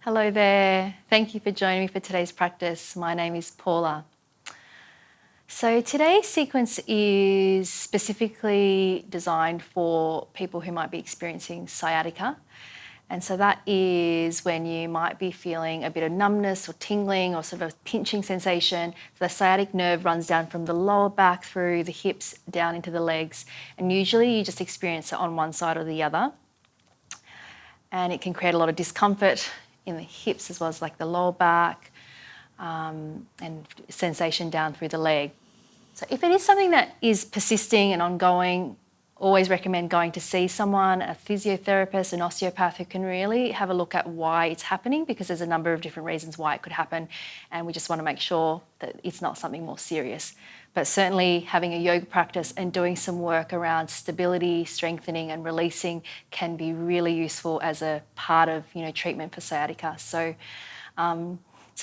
Hello there. Thank you for joining me for today's practice. My name is Paula. So today's sequence is specifically designed for people who might be experiencing sciatica. And so that is when you might be feeling a bit of numbness or tingling or sort of a pinching sensation. So the sciatic nerve runs down from the lower back through the hips down into the legs. And usually you just experience it on one side or the other. And it can create a lot of discomfort in the hips as well as like the lower back and sensation down through the leg. So if it is something that is persisting and ongoing, always recommend going to see someone, a physiotherapist, an osteopath who can really have a look at why it's happening, because there's a number of different reasons why it could happen, and we just want to make sure that it's not something more serious. But certainly having a yoga practice and doing some work around stability, strengthening and releasing can be really useful as a part of treatment for sciatica. So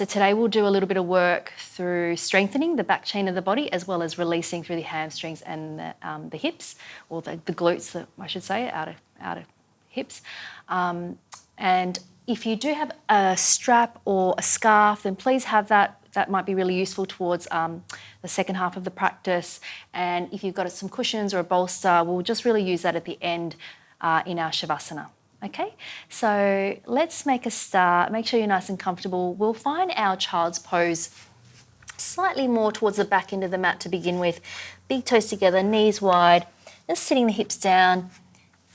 today we'll do a little bit of work through strengthening the back chain of the body as well as releasing through the hamstrings and the hips, or the glutes, I should say, out of hips. And if you do have a strap or a scarf, then please have that. That might be really useful towards the second half of the practice. And if you've got some cushions or a bolster, we'll just really use that at the end in our Shavasana. Okay, so let's make a start. Make sure you're nice and comfortable. We'll find our child's pose slightly more towards the back end of the mat to begin with. Big toes together, knees wide, just sitting the hips down,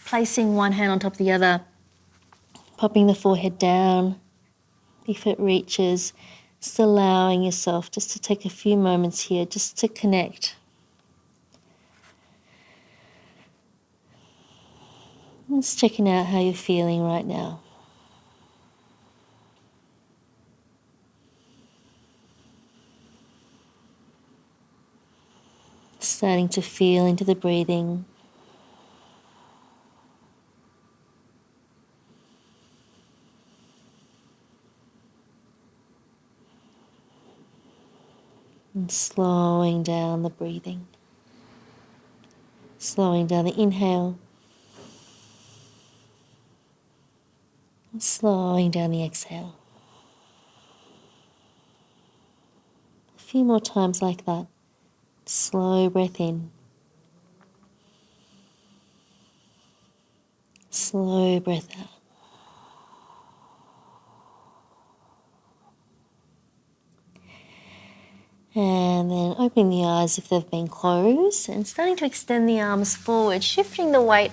placing one hand on top of the other, popping the forehead down if it reaches, just allowing yourself just to take a few moments here just to connect. Just checking out how you're feeling right now. Starting to feel into the breathing. And slowing down the breathing. Slowing down the inhale. And slowing down the exhale. A few more times like that. Slow breath in. Slow breath out. And then opening the eyes if they've been closed and starting to extend the arms forward, shifting the weight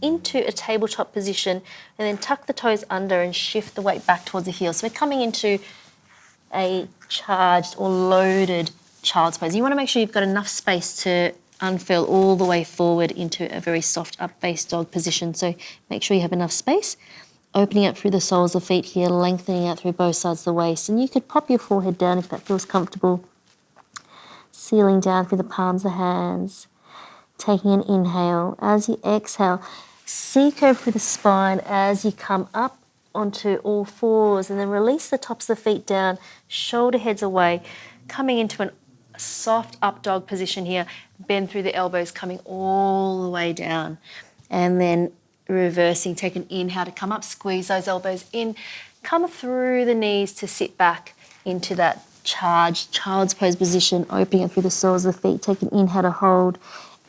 into a tabletop position, and then tuck the toes under and shift the weight back towards the heels. So we're coming into a charged or loaded child's pose. You want to make sure you've got enough space to unfurl all the way forward into a very soft up-faced dog position. So make sure you have enough space. Opening up through the soles of the feet here, lengthening out through both sides of the waist. And you could pop your forehead down if that feels comfortable. Sealing down through the palms of the hands. Taking an inhale. As you exhale, C-curve through the spine as you come up onto all fours, and then release the tops of the feet down, shoulder heads away, coming into a soft up dog position here. Bend through the elbows, coming all the way down. And then reversing, take an inhale to come up, squeeze those elbows in, come through the knees to sit back into that charged child's pose position, opening up through the soles of the feet. Take an inhale to hold,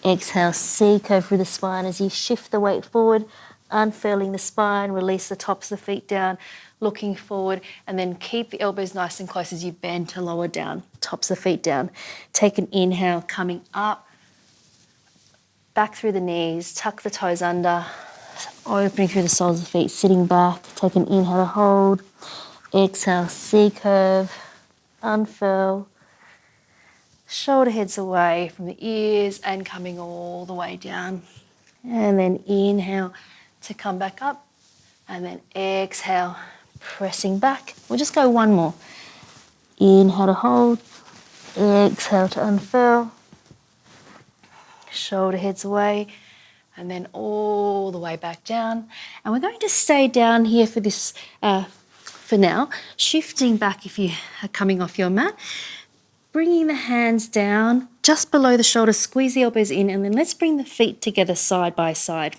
exhale, C-curve through the spine as you shift the weight forward, unfurling the spine, release the tops of the feet down, looking forward, and then keep the elbows nice and close as you bend to lower down, tops of the feet down. Take an inhale, coming up, back through the knees, tuck the toes under, opening through the soles of the feet, sitting back. Take an inhale to hold. Exhale, C-curve, unfurl. Shoulder heads away from the ears and coming all the way down. And then inhale to come back up. And then exhale, pressing back. We'll just go one more. Inhale to hold. Exhale to unfurl. Shoulder heads away. And then all the way back down. And we're going to stay down here for this, for now. Shifting back if you are coming off your mat. Bringing the hands down just below the shoulders, squeeze the elbows in, and then let's bring the feet together side by side.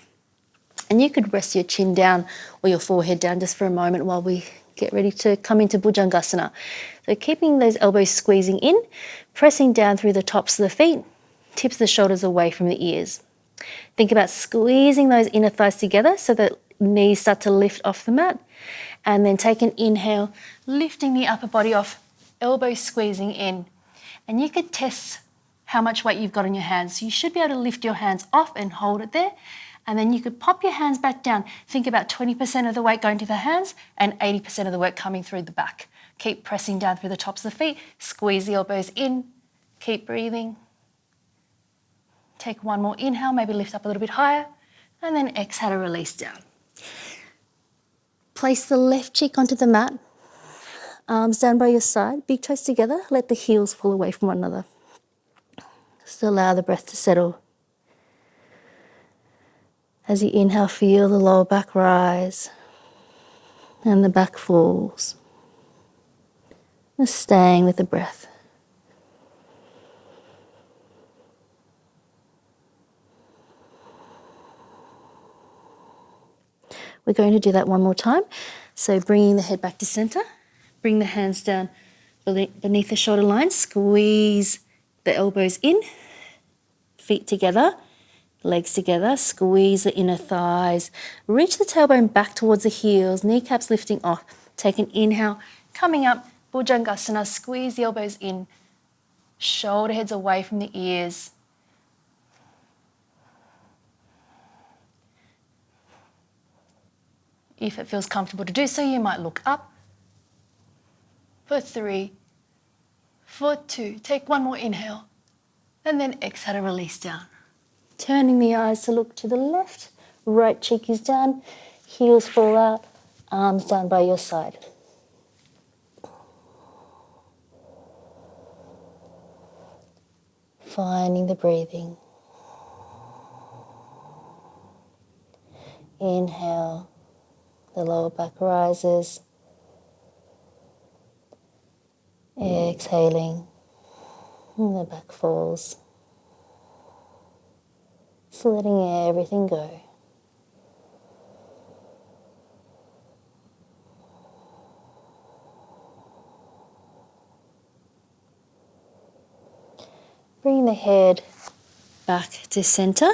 And you could rest your chin down or your forehead down just for a moment while we get ready to come into Bhujangasana. So keeping those elbows squeezing in, pressing down through the tops of the feet, tips of the shoulders away from the ears. Think about squeezing those inner thighs together so that knees start to lift off the mat. And then take an inhale, lifting the upper body off, elbows squeezing in. And you could test how much weight you've got in your hands. So you should be able to lift your hands off and hold it there. And then you could pop your hands back down. Think about 20% of the weight going to the hands and 80% of the weight coming through the back. Keep pressing down through the tops of the feet. Squeeze the elbows in. Keep breathing. Take one more inhale, maybe lift up a little bit higher. And then exhale to release down. Place the left cheek onto the mat. Arms down by your side. Big toes together. Let the heels fall away from one another. Just allow the breath to settle. As you inhale, feel the lower back rise and the back falls. Just staying with the breath. We're going to do that one more time. So bringing the head back to center, bring the hands down beneath the shoulder line, squeeze the elbows in, feet together, legs together, squeeze the inner thighs, reach the tailbone back towards the heels, kneecaps lifting off. Take an inhale, coming up, Bhujangasana, squeeze the elbows in, shoulder heads away from the ears. If it feels comfortable to do so, you might look up. For 3, for 2, take one more inhale, and then exhale to release down. Turning the eyes to look to the left, right cheek is down, heels fall out, arms down by your side. Finding the breathing. Inhale, the lower back rises. Exhaling, and the back falls. Just letting everything go. Bring the head back to center,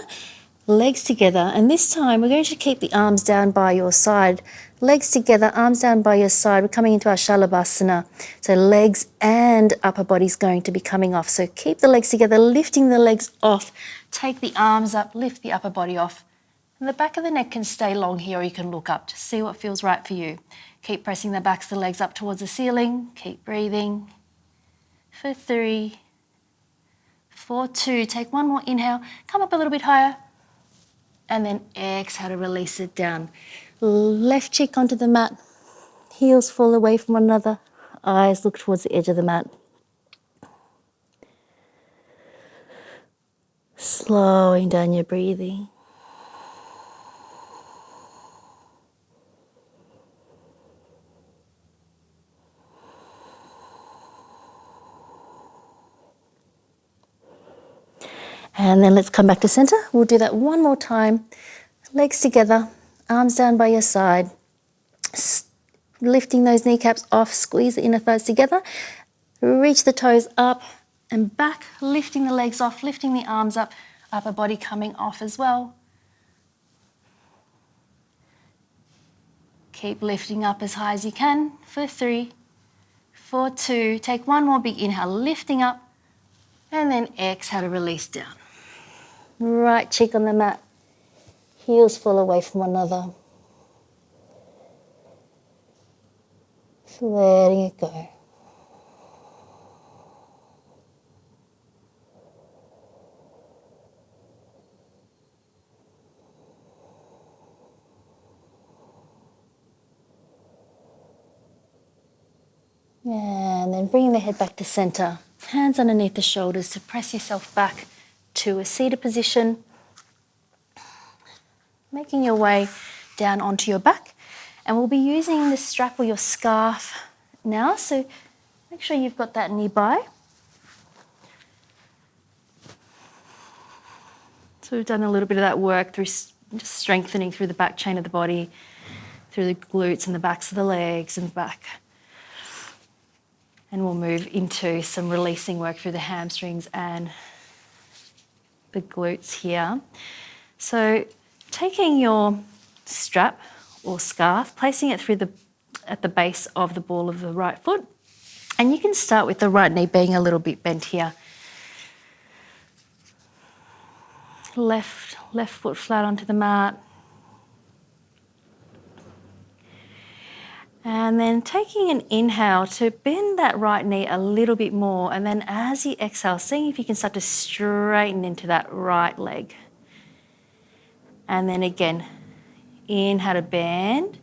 legs together, and this time we're going to keep the arms down by your side. Legs together, arms down by your side. We're coming into our Shalabhasana. So legs and upper body's going to be coming off. So keep the legs together, lifting the legs off. Take the arms up, lift the upper body off. And the back of the neck can stay long here, or you can look up to see what feels right for you. Keep pressing the backs of the legs up towards the ceiling. Keep breathing. For 3, for 2, take one more inhale, come up a little bit higher, and then exhale to release it down. Left cheek onto the mat, heels fall away from one another, eyes look towards the edge of the mat. Slowing down your breathing. And then let's come back to center. We'll do that one more time. Legs together, arms down by your side. Lifting those kneecaps off, squeeze the inner thighs together. Reach the toes up and back, lifting the legs off, lifting the arms up, upper body coming off as well. Keep lifting up as high as you can for 3, for 2. Take one more big inhale, lifting up, and then exhale to release down. Right cheek on the mat, heels fall away from one another. Just letting it go. And then bringing the head back to center. Hands underneath the shoulders to press yourself back to a seated position. Making your way down onto your back. And we'll be using the strap or your scarf now. So make sure you've got that nearby. So we've done a little bit of that work through just strengthening through the back chain of the body, through the glutes and the backs of the legs and back. And we'll move into some releasing work through the hamstrings and the glutes here. So taking your strap or scarf, placing it at the base of the ball of the right foot. And you can start with the right knee being a little bit bent here. Left foot flat onto the mat. And then taking an inhale to bend that right knee a little bit more. And then as you exhale, seeing if you can start to straighten into that right leg. And then again, inhale to bend.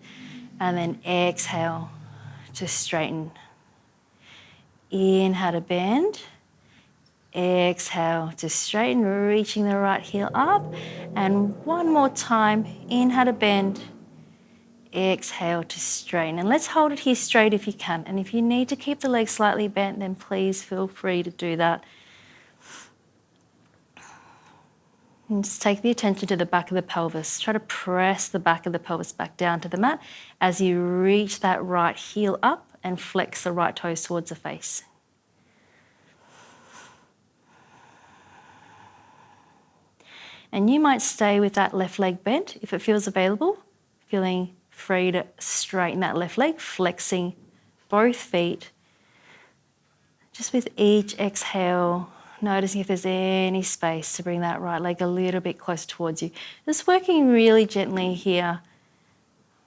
And then exhale to straighten. Inhale to bend. Exhale to straighten, reaching the right heel up. And one more time, inhale to bend. Exhale to straighten. And let's hold it here straight if you can. And if you need to keep the legs slightly bent, then please feel free to do that. And just take the attention to the back of the pelvis. Try to press the back of the pelvis back down to the mat as you reach that right heel up and flex the right toes towards the face. And you might stay with that left leg bent if it feels available, feeling free to straighten that left leg, flexing both feet. Just with each exhale, noticing if there's any space to bring that right leg a little bit closer towards you. Just working really gently here.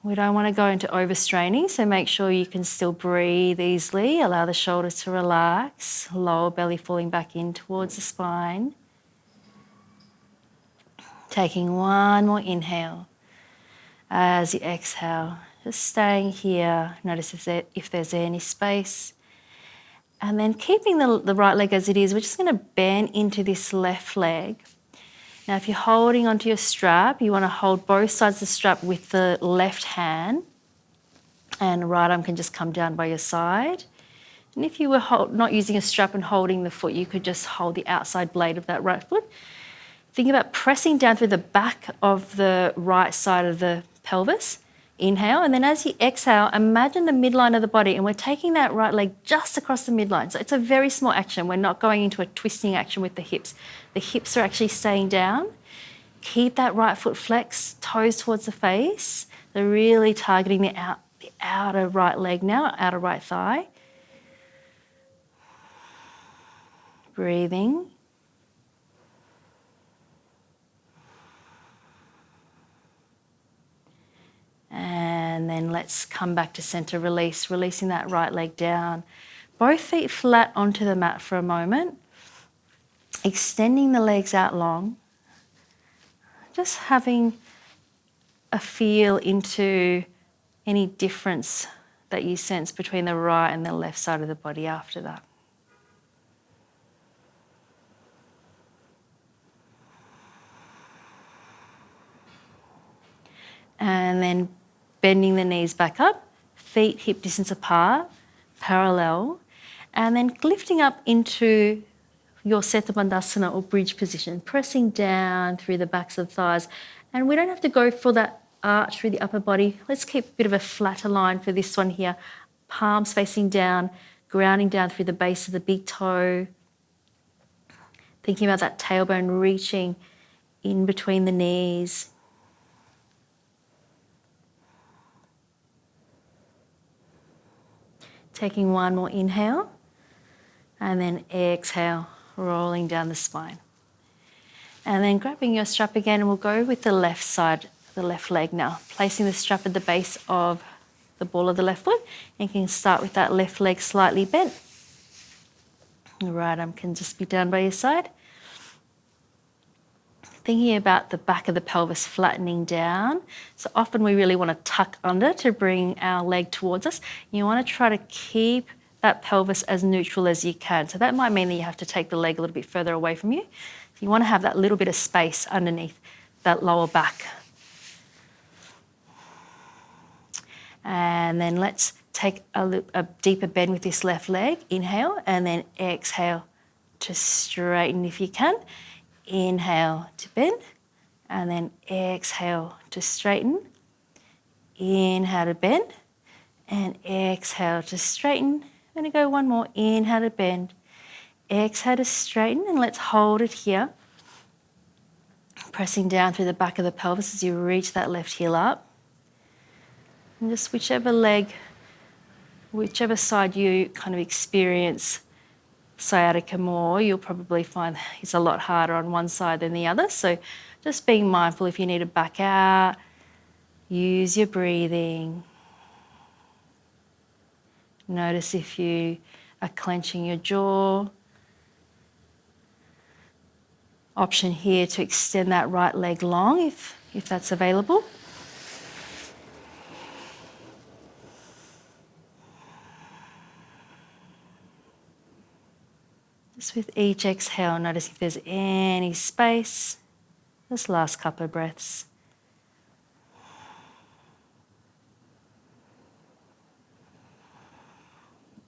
We don't want to go into overstraining, so make sure you can still breathe easily. Allow the shoulders to relax, lower belly falling back in towards the spine. Taking one more inhale. As you exhale, just staying here. Notice if there's any space. And then keeping the right leg as it is, we're just going to bend into this left leg. Now, if you're holding onto your strap, you want to hold both sides of the strap with the left hand. And the right arm can just come down by your side. And if you were not using a strap and holding the foot, you could just hold the outside blade of that right foot. Think about pressing down through the back of the right side of the pelvis. Inhale, and then as you exhale, imagine the midline of the body, and we're taking that right leg just across the midline. So it's a very small action. We're not going into a twisting action with the hips. The hips are actually staying down. Keep that right foot flexed, toes towards the face. They're really targeting the outer right leg now, outer right thigh. Breathing. And then let's come back to center release, releasing that right leg down. Both feet flat onto the mat for a moment. Extending the legs out long. Just having a feel into any difference that you sense between the right and the left side of the body after that. And then bending the knees back up, feet hip distance apart, parallel, and then lifting up into your Setu Bandhasana or bridge position, pressing down through the backs of the thighs. And we don't have to go for that arch through the upper body. Let's keep a bit of a flatter line for this one here. Palms facing down, grounding down through the base of the big toe. Thinking about that tailbone reaching in between the knees. Taking one more inhale and then exhale, rolling down the spine. And then grabbing your strap again, and we'll go with the left side, the left leg now. Placing the strap at the base of the ball of the left foot, and you can start with that left leg slightly bent. The right arm can just be down by your side. Thinking about the back of the pelvis flattening down. So often we really want to tuck under to bring our leg towards us. You want to try to keep that pelvis as neutral as you can. So that might mean that you have to take the leg a little bit further away from you. So you want to have that little bit of space underneath that lower back. And then let's take a deeper bend with this left leg. Inhale, and then exhale to straighten if you can. Inhale to bend, and then exhale to straighten. Inhale to bend and exhale to straighten. I'm going to go one more. Inhale to bend. Exhale to straighten, and let's hold it here. Pressing down through the back of the pelvis as you reach that left heel up. And just whichever side you kind of experience sciatica more, you'll probably find it's a lot harder on one side than the other. So just being mindful if you need to back out, use your breathing. Notice if you are clenching your jaw. Option here to extend that right leg long if that's available. Just with each exhale, notice if there's any space. This last couple of breaths.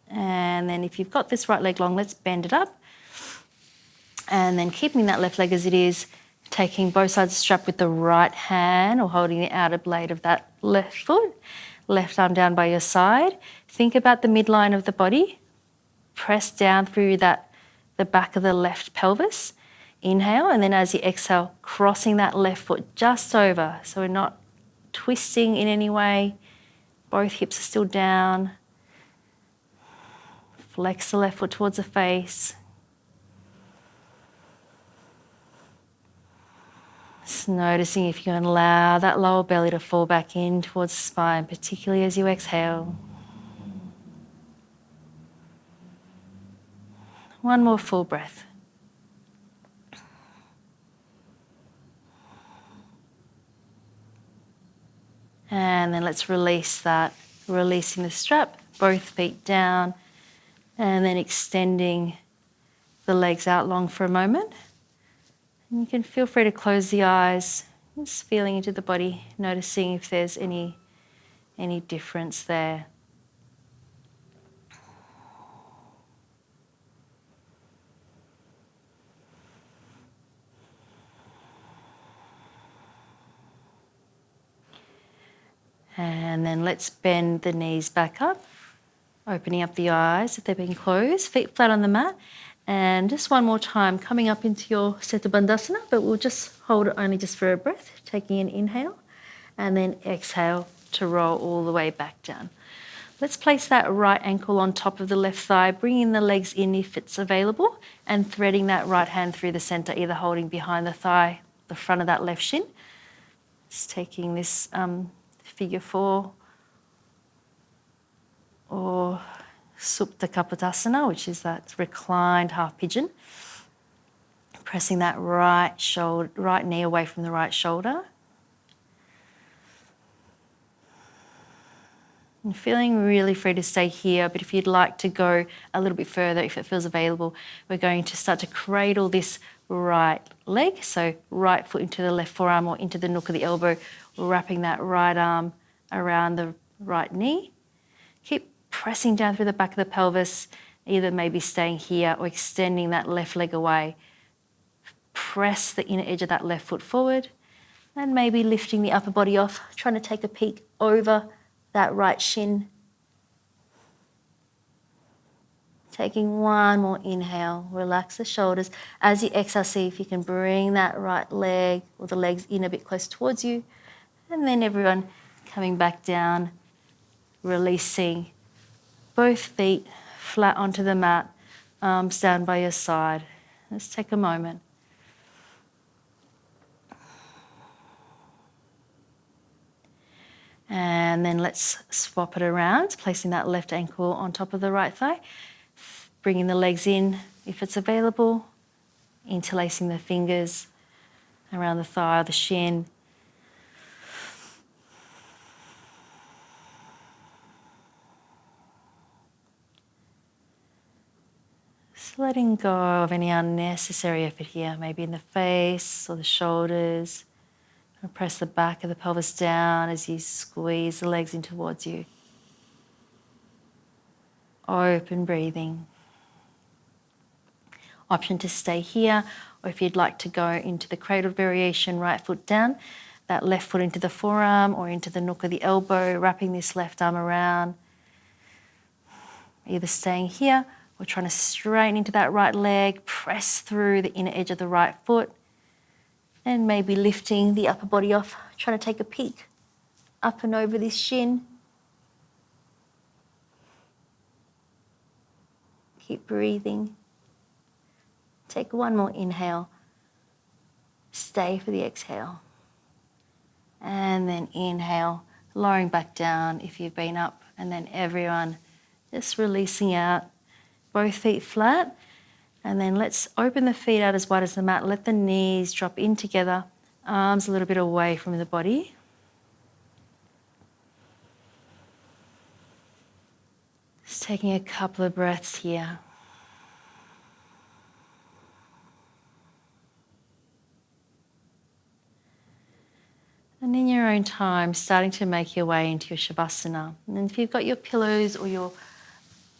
And then if you've got this right leg long, let's bend it up. And then keeping that left leg as it is, taking both sides of the strap with the right hand or holding the outer blade of that left foot, left arm down by your side. Think about the midline of the body. Press down through the back of the left pelvis. Inhale, and then as you exhale, crossing that left foot just over. So we're not twisting in any way. Both hips are still down. Flex the left foot towards the face. Just noticing if you can allow that lower belly to fall back in towards the spine, particularly as you exhale. One more full breath. And then let's release that, releasing the strap, both feet down, and then extending the legs out long for a moment. And you can feel free to close the eyes, just feeling into the body, noticing if there's any difference there. And then let's bend the knees back up, opening up the eyes if they've been closed, feet flat on the mat. And just one more time, coming up into your Setu Bandhasana, but we'll just hold it only just for a breath, taking an inhale, and then exhale to roll all the way back down. Let's place that right ankle on top of the left thigh, bringing the legs in if it's available, and threading that right hand through the center, either holding behind the thigh, the front of that left shin. Just taking this figure 4 or Supta Kapotasana, which is that reclined half pigeon. Pressing that right knee away from the right shoulder. And feeling really free to stay here, but if you'd like to go a little bit further, if it feels available, we're going to start to cradle this right leg. So right foot into the left forearm or into the nook of the elbow, wrapping that right arm around the right knee. Keep pressing down through the back of the pelvis, either maybe staying here or extending that left leg away. Press the inner edge of that left foot forward and maybe lifting the upper body off, trying to take a peek over that right shin. Taking one more inhale, relax the shoulders. As you exhale, see if you can bring that right leg or the legs in a bit close towards you. And then everyone coming back down, releasing both feet flat onto the mat, arms down by your side. Let's take a moment. And then let's swap it around, placing that left ankle on top of the right thigh, bringing the legs in if it's available, interlacing the fingers around the thigh or the shin. Just letting go of any unnecessary effort here, maybe in the face or the shoulders. And press the back of the pelvis down as you squeeze the legs in towards you. Open breathing. Option to stay here, or if you'd like to go into the cradle variation, right foot down, that left foot into the forearm or into the nook of the elbow, wrapping this left arm around, either staying here or trying to straighten into that right leg, press through the inner edge of the right foot, and maybe lifting the upper body off, trying to take a peek up and over this shin. Keep breathing. Take one more inhale. Stay for the exhale. And then inhale, lowering back down if you've been up. And then everyone just releasing out, both feet flat. And then let's open the feet out as wide as the mat. Let the knees drop in together, arms a little bit away from the body. Just taking a couple of breaths here. And in your own time, starting to make your way into your Shavasana. And if you've got your pillows or your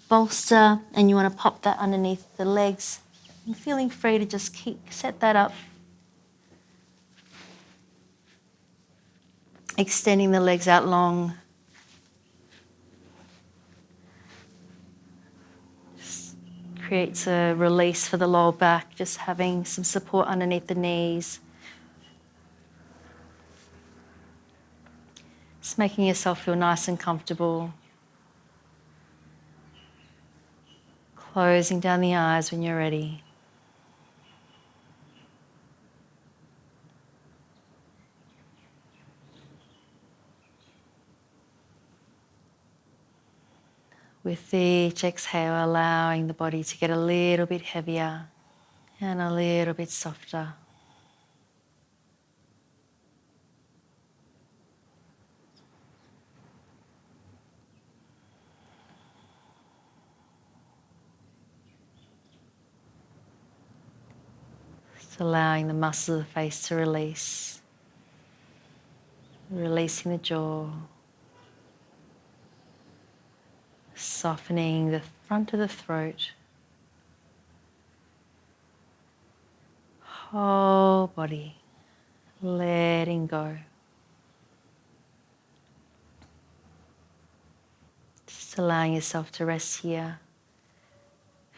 bolster and you want to pop that underneath the legs, and feeling free to just set that up. Extending the legs out long. Just creates a release for the lower back, just having some support underneath the knees. Just making yourself feel nice and comfortable. Closing down the eyes when you're ready. With each exhale, allowing the body to get a little bit heavier and a little bit softer. Just allowing the muscles of the face to release. Releasing the jaw. Softening the front of the throat. Whole body. Letting go. Just allowing yourself to rest here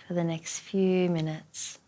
for the next few minutes.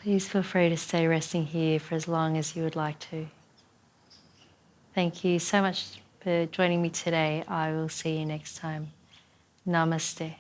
Please feel free to stay resting here for as long as you would like to. Thank you so much for joining me today. I will see you next time. Namaste.